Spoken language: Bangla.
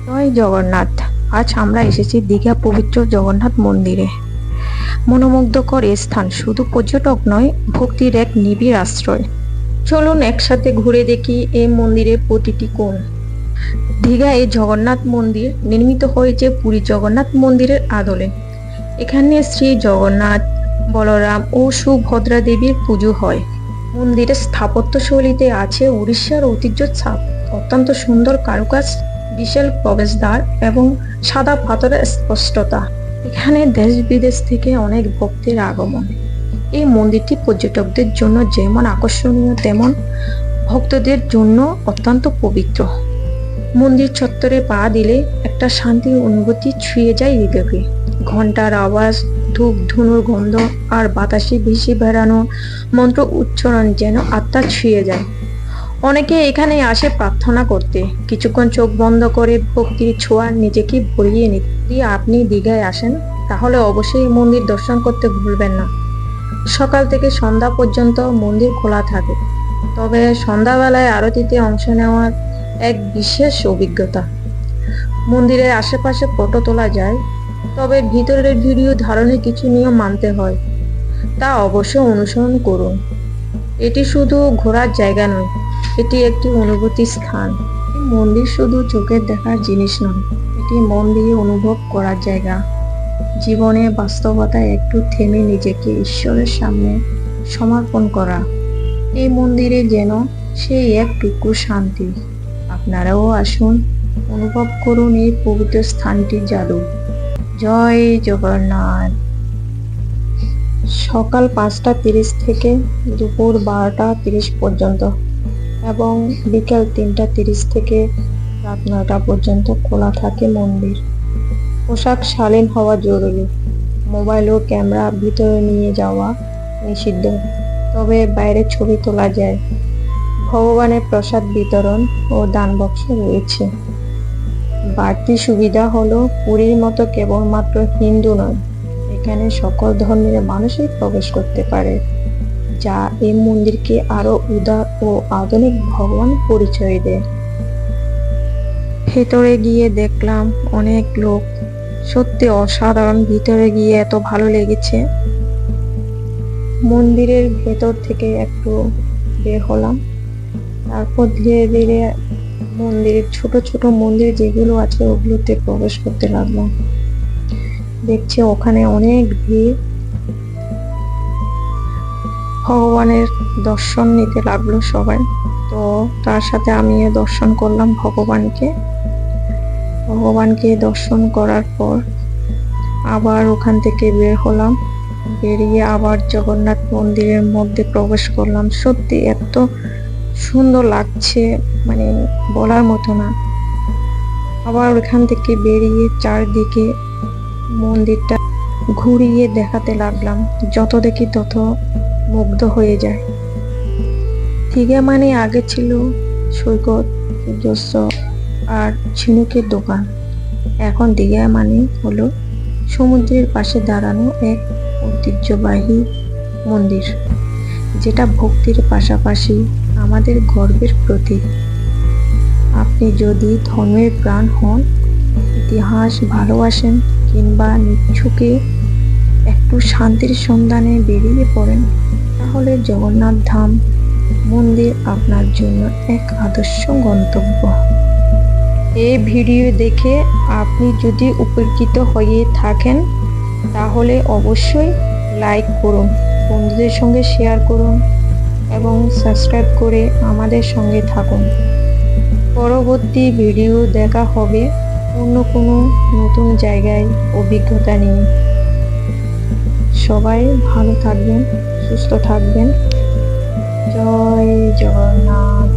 জয় জগন্নাথ। আজ আমরা এসেছি দীঘা পবিত্র জগন্নাথ মন্দিরে। মনোমুগ্ধকর এই স্থান শুধু পর্যটক নয়, ভক্তির এক নিবিড় আশ্রয়। চলুন একসাথে ঘুরে দেখি এই মন্দিরের প্রতিটি কোণ। দীঘা এই জগন্নাথ মন্দির নির্মিত হয়েছে পুরী জগন্নাথ মন্দিরের আদলে। এখানে শ্রী জগন্নাথ, বলরাম ও সুভদ্রা দেবীর পুজো হয়। মন্দিরের স্থাপত্যশৈলীতে আছে উড়িষ্যার ঐতিহ্যের ছাপ। অত্যন্ত সুন্দর কারুকাজ, বিশাল প্রবেশদ্বার এবং সাদা পাথরের স্পষ্টতা। এখানে দেশ বিদেশ থেকে অনেক ভক্তের আগমন। এই মন্দিরটি পর্যটকদের জন্য যেমন আকর্ষণীয়, তেমন ভক্তদের জন্য অত্যন্ত পবিত্র। মন্দির চত্বরে পা দিলে একটা শান্তির অনুভূতি ছুঁয়ে যায় হৃদয়কে। ঘন্টার আওয়াজ, ধূপ ধুনুর গন্ধ আর বাতাসে ভেসে বেড়ানো মন্ত্র উচ্চারণ যেন আত্মা ছুঁয়ে যায়। অনেকে এখানে আসে প্রার্থনা করতে, কিছুক্ষণ চোখ বন্ধ করে ভক্তির ছোঁয়া নিজেকে ভরিয়ে নিতে। যদি আপনি দীঘায় আসেন, তাহলে অবশ্যই মন্দির দর্শন করতে ভুলবেন না। সকাল থেকে সন্ধ্যা পর্যন্ত মন্দির খোলা থাকে, তবে সন্ধ্যাবেলায় আরতিতে অংশ নেওয়ার এক বিশেষ অভিজ্ঞতা। মন্দিরের আশেপাশে ফটো তোলা যায়, তবে ভিতরের ভিডিও ধারণে কিছু নিয়ম মানতে হয়, তা অবশ্যই অনুসরণ করুন। এটি শুধু ঘোরার জায়গা নয়, এটি একটি অনুভূতি স্থান। মন্দির শুধু চোখের দেখার জিনিস নয়, এটি মন দিয়ে অনুভব করার জায়গা। জীবনে বাস্তবতায় একটু থেমে নিজেকে ঈশ্বরের সামনে সমর্পণ করা। এই মন্দিরে যেন সেই একটুকু শান্তি। আপনারাও আসুন, অনুভব করুন এই পবিত্র স্থানটির জাদু। জয় জগন্নাথ। সকাল 5টা 30 থেকে দুপুর 12টা 30 পর্যন্ত এবং বিকেল 3টা 30 থেকে রাত 9টা পর্যন্ত খোলা থাকে মন্দির। পোশাক শালীন হওয়া জরুরি। মোবাইল ও ক্যামেরা ভিতরে নিয়ে যাওয়া নিষিদ্ধ, তবে বাইরে ছবি তোলা যায়। ভগবানের প্রসাদ বিতরণ ও দান বাক্স রয়েছে। বাড়তি সুবিধা হলো পুরীর মতো কেবলমাত্র হিন্দু নয়, এখানে সকল ধর্মের মানুষই প্রবেশ করতে পারে, যা এই মন্দিরকে আরো উদার ও আধুনিক ভগবান পরিচয় দেয়। ভেতরে গিয়ে দেখলাম অনেক লোক, সত্যি অসাধারণ। ভিতরে গিয়ে এত ভালো লেগেছে। মন্দিরের ভেতর থেকে একটু বের হলাম, তারপর ধীরে ধীরে মন্দিরের ছোট ছোট মন্দির যেগুলো আছে ওগুলোতে প্রবেশ করতে লাগলাম। দেখছি ওখানে অনেক ভিড়। ভগবানের দর্শন নিতে লাগলো সবাই, তো তার সাথে আমিও দর্শন করলাম ভগবানকে দর্শন করার পর আবার ওখান থেকে বের হলাম। বেরিয়ে আবার জগন্নাথ মন্দিরের মধ্যে প্রবেশ করলাম। সত্যি এত সুন্দর লাগছে, মানে বলার মতো না। আবার ওখান থেকে বেরিয়ে চারদিকে মন্দিরটা ঘুরিয়ে দেখাতে লাগলাম। যত দেখি তত মুগ্ধ হয়ে যায়। দীঘা মানে আগে ছিল সৈকত, সূর্যাস্ত আর ঝিনুকের দোকান। এখন দীঘা মানে হলো সমুদ্রের পাশে দাঁড়ানো এক ঐতিহ্যবাহী মন্দির, যেটা ভক্তির পাশাপাশি আমাদের গর্বের প্রতীক। আপনি যদি ধর্মের প্রাণ হন, ইতিহাস ভালোবাসেন কিংবা নিচ্ছুকে একটু শান্তির সন্ধানে বেরিয়ে পড়েন, তাহলে জগন্নাথ ধাম মন্দির আপনার জন্য এক আদর্শ গন্তব্য। এই ভিডিও দেখে আপনি যদি উপকৃত হয়ে থাকেন, তাহলে অবশ্যই লাইক করুন, বন্ধুদের সঙ্গে শেয়ার করুন এবং সাবস্ক্রাইব করে আমাদের সঙ্গে থাকুন। পরবর্তী ভিডিও দেখা হবে অন্য কোনো নতুন জায়গায় অভিজ্ঞতা নিয়ে। সবাই ভালো থাকবেন, সুস্থ থাকবেন। জয় জগন্নাথ।